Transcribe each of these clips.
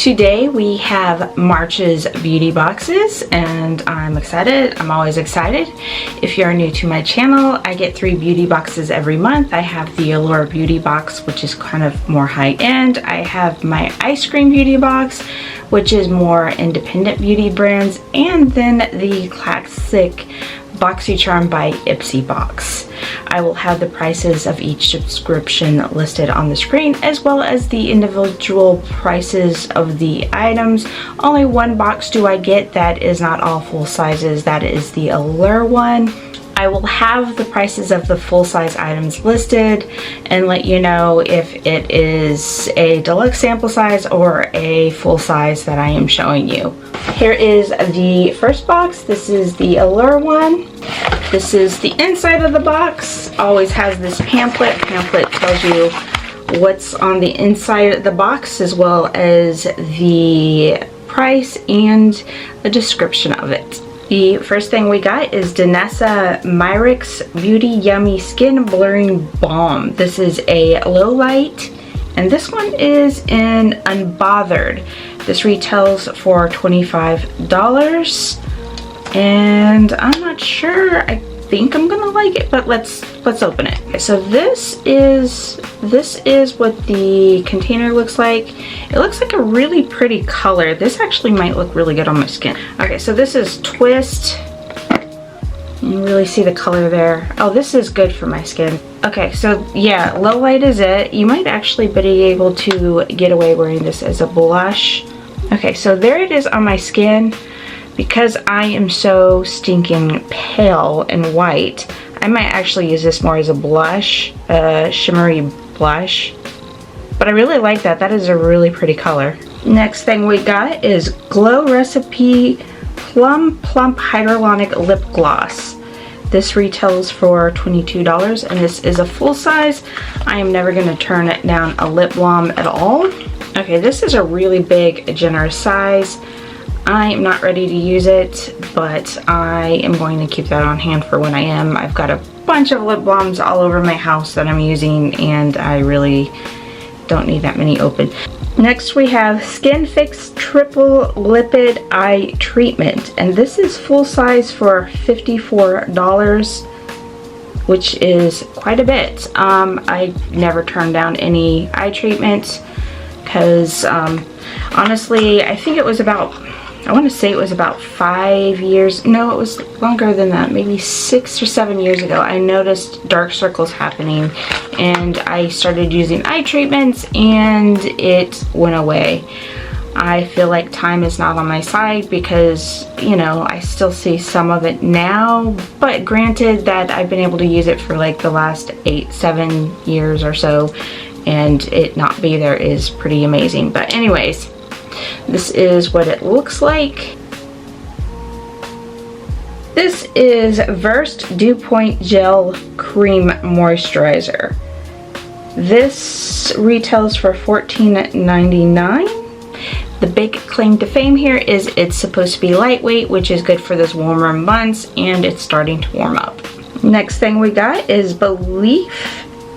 Today we have March's beauty boxes and I'm excited. I'm always excited. If you're new to my channel, I get 3 beauty boxes every month. I have the Allure Beauty Box, which is kind of more high-end. I have my Eyescream beauty box, which is more independent beauty brands, and then the classic Boxy Charm by Ipsy box. I will have the prices of each subscription listed on the screen, as well as the individual prices of the items. Only one box do I get that is not all full sizes. That is the Allure one. I will have the prices of the full-size items listed and let you know if it is a deluxe sample size or a full size that I am showing you. Here is the first box. This is the Allure one. This is the inside of the box. Always has this pamphlet. Pamphlet tells you what's on the inside of the box, as well as the price and a description of it. The first thing we got is Danessa Myricks Beauty Yummy Skin Blurring Balm. This is a low light, and this one is in Unbothered. This retails for $25, and I'm not sure. I think I'm gonna like it, but let's open it. Okay, so this is what the container looks like. It looks like a really pretty color. This actually might look really good on my skin. Okay, so this is Twist. You can really see the color there. Oh, this is good for my skin. Okay, so yeah, low light is it. You might actually be able to get away wearing this as a blush. Okay, so there it is on my skin. Because I am so stinking pale and white, I might actually use this more as a blush, shimmery blush. But I really like that. That is a really pretty color. Next thing we got is Glow Recipe Plum Plump Hyaluronic Lip Gloss. This retails for $22, and this is a full size. I am never going to turn it down a lip balm at all. Okay, this is a really big, generous size. I am not ready to use it, but I am going to keep that on hand for when I am. I've got a bunch of lip balms all over my house that I'm using, and I really don't need that many open. Next we have Skin Fix Triple Lipid Eye Treatment, and this is full size for $54, which is quite a bit. I never turn down any eye treatment because honestly, I think it was about, I want to say it was about 5 years, no, it was longer than that, maybe 6 or 7 years ago. I noticed dark circles happening, and I started using eye treatments, and it went away. I feel like time is not on my side because, you know, I still see some of it now, but granted that I've been able to use it for like the last 7 years or so, and it not be there is pretty amazing. But anyways, this is what it looks like. This is Versed Dew Point Gel Cream Moisturizer. This retails for $14.99. The big claim to fame here is it's supposed to be lightweight, which is good for those warmer months, and it's starting to warm up. Next thing we got is Belief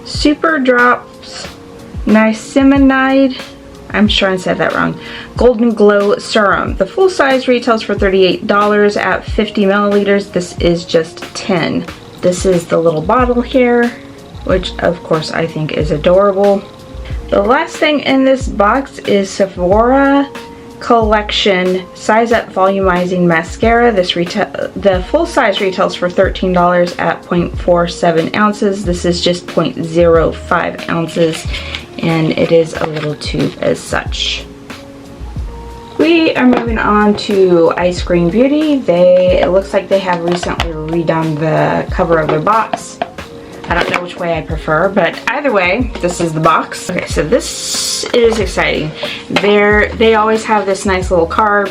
Super Drops Niacinamide, I'm sure I said that wrong, Golden Glow Serum. The full size retails for $38 at 50 milliliters. This is just 10. This is the little bottle here, which of course I think is adorable. The last thing in this box is Sephora Collection Size Up Volumizing Mascara. The full size retails for $13 at 0.47 ounces. This is just 0.05 ounces, and it is a little tube as such. We are moving on to Eyescream Beauty. It looks like they have recently redone the cover of their box. I don't know which way I prefer, but either way, this is the box. Okay, so this is exciting. They always have this nice little card.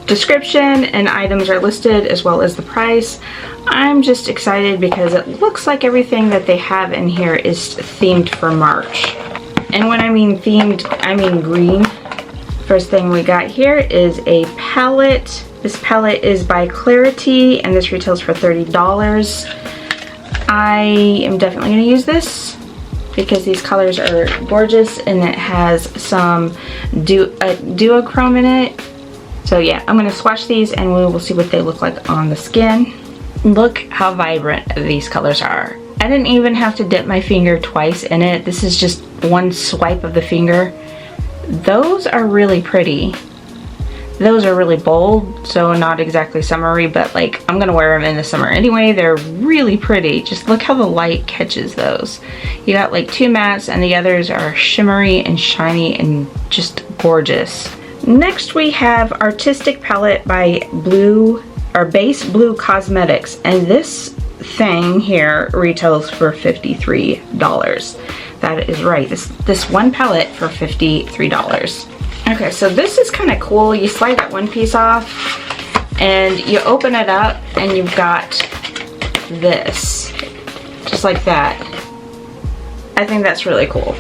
Description and items are listed, as well as the price. I'm just excited because it looks like everything that they have in here is themed for March. And when I mean themed, I mean green. First thing we got here is a palette. This palette is by Clarity, and this retails for $30. I am definitely going to use this. because these colors are gorgeous, and it has some duochrome in it. So yeah, I'm going to swatch these and we will see what they look like on the skin. Look how vibrant these colors are. I didn't even have to dip my finger twice in it. This is just one swipe of the finger. Those are really pretty. Those are really bold, so not exactly summery, but like I'm gonna wear them in the summer anyway. They're really pretty. Just look how the light catches those. You got like 2 mattes and the others are shimmery and shiny and just gorgeous. Next we have Artistic Palette by Base Blue Cosmetics, and this thing here retails for $53. That is right, this one palette for $53. Okay, so this is kind of cool. You slide that one piece off and you open it up and you've got this, just like that. I think that's really cool.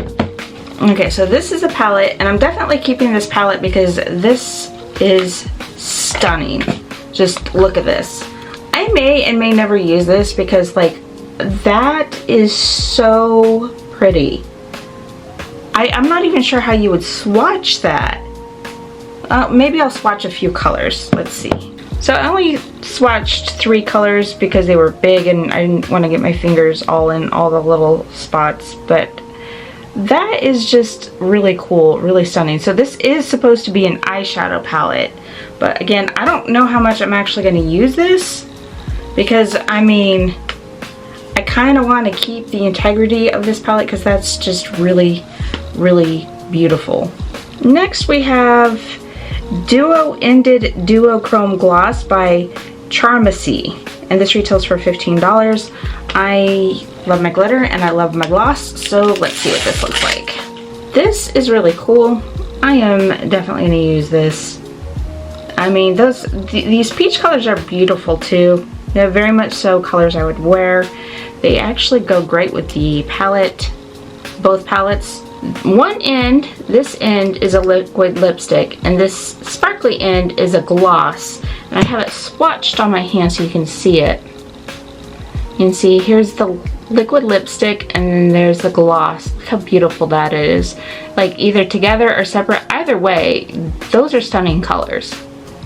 Okay, so this is a palette, and I'm definitely keeping this palette because this is stunning. Just look at this. I may and may never use this because like that is so pretty. I'm not even sure how you would swatch that. Maybe I'll swatch a few colors. Let's see. So I only swatched 3 colors because they were big and I didn't want to get my fingers all in all the little spots, but that is just really cool, really stunning. So this is supposed to be an eyeshadow palette, but again, I don't know how much I'm actually going to use this because I mean, I kind of want to keep the integrity of this palette because that's just really beautiful. Next we have Duo-Ended Duochrome Gloss by Charmacy, and this retails for $15. I love my glitter and I love my gloss, so let's see what this looks like. This is really cool. I am definitely going to use this. I mean, these peach colors are beautiful too. They're very much so colors I would wear. They actually go great with the palette, both palettes. One end, this end is a liquid lipstick, and this sparkly end is a gloss. And I have it swatched on my hand so you can see it. You can see here's the liquid lipstick and then there's the gloss. Look how beautiful that is. Like either together or separate, either way, those are stunning colors.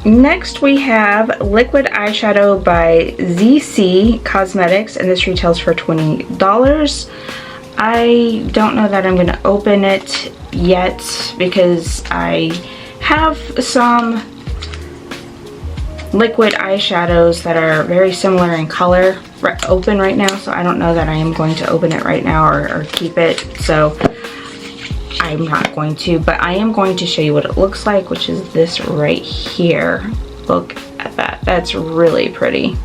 Next we have Liquid Eyeshadow by ZC Cosmetics, and this retails for $20. I don't know that I'm going to open it yet because I have some liquid eyeshadows that are very similar in color open right now, so I don't know that I am going to open it right now or keep it, so I'm not going to, but I am going to show you what it looks like, which is this right here. Look at that. That's really pretty.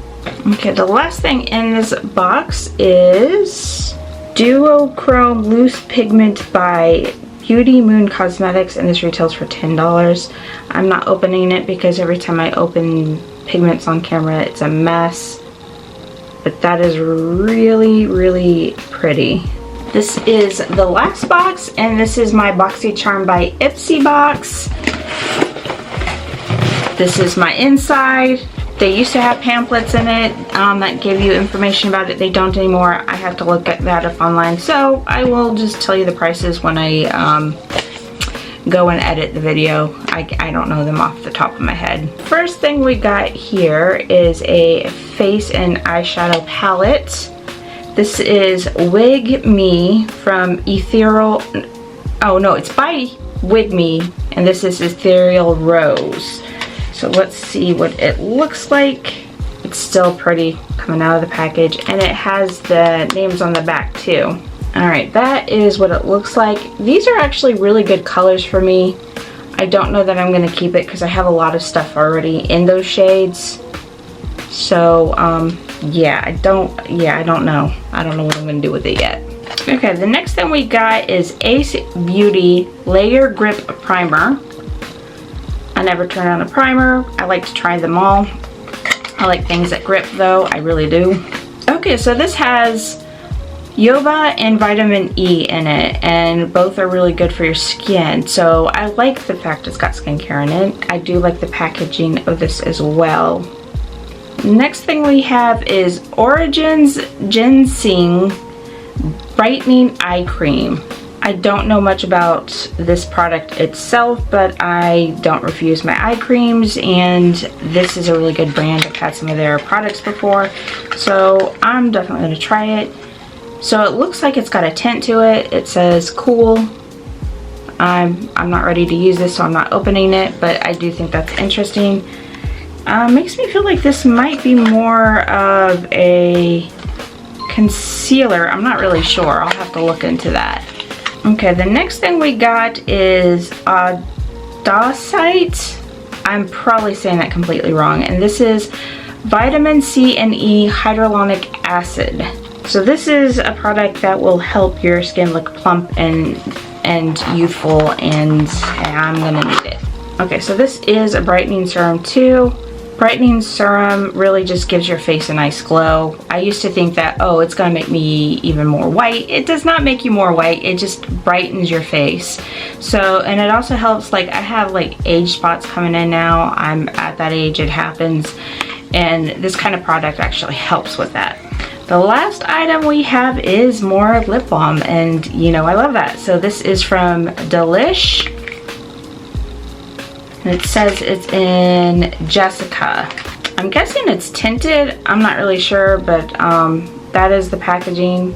Okay, the last thing in this box is Duochrome Loose Pigment by Beauty Moon Cosmetics, and this retails for $10. I'm not opening it because every time I open pigments on camera it's a mess, but that is really pretty. This is the last box, and this is my Boxy Charm by Ipsy box. This is my inside. They used to have pamphlets in it that gave you information about it. They don't anymore. I have to look at that up online, so I will just tell you the prices when I go and edit the video. I don't know them off the top of my head. First thing we got here is a face and eyeshadow palette. This is Wig Me from Ethereal, oh no, it's by Wig Me, and this is Ethereal Rose. So let's see what it looks like. It's still pretty coming out of the package, and it has the names on the back too. Alright, that is what it looks like. These are actually really good colors for me. I don't know that I'm going to keep it because I have a lot of stuff already in those shades. So, yeah, I don't know. I don't know what I'm going to do with it yet. Okay, the next thing we got is Ace Beauty Layer Grip Primer. I never turn on a primer. I like to try them all. I like things that grip though, I really do. Okay, so this has Yoba and vitamin E in it, and both are really good for your skin. So I like the fact it's got skincare in it. I do like the packaging of this as well. Next thing we have is Origins Ginseng Brightening Eye Cream. I don't know much about this product itself, but I don't refuse my eye creams, and this is a really good brand. I've had some of their products before, so I'm definitely going to try it. So it looks like it's got a tint to it. It says cool. I'm not ready to use this, so I'm not opening it, but I do think that's interesting. Makes me feel like this might be more of a concealer. I'm not really sure. I'll have to look into that. Okay, the next thing we got is Boxy. I'm probably saying that completely wrong. And this is vitamin C and E hyaluronic acid. So this is a product that will help your skin look plump and youthful, and I'm gonna need it. Okay, so this is a brightening serum too. Brightening serum really just gives your face a nice glow. I used to think that, oh, it's gonna make me even more white. It does not make you more white, it just brightens your face. So, and it also helps, like I have like age spots coming in now. I'm at that age, it happens. And this kind of product actually helps with that. The last item we have is more lip balm, and you know I love that. So this is from Delish. And it says it's in Jessica. I'm guessing it's tinted. I'm not really sure, but that is the packaging.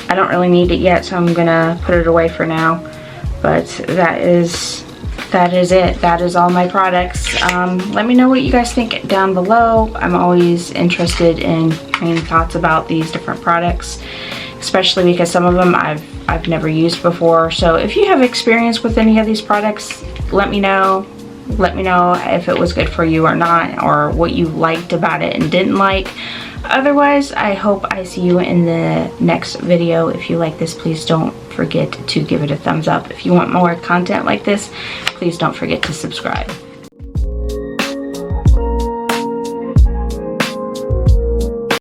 I don't really need it yet, so I'm gonna put it away for now. But that is it. That is all my products. Let me know what you guys think down below. I'm always interested in hearing thoughts about these different products, especially because some of them I've never used before. So if you have experience with any of these products, let me know. Let me know if it was good for you or not, or what you liked about it and didn't like. Otherwise, I hope I see you in the next video. If you like this, please don't forget to give it a thumbs up. If you want more content like this, please don't forget to subscribe.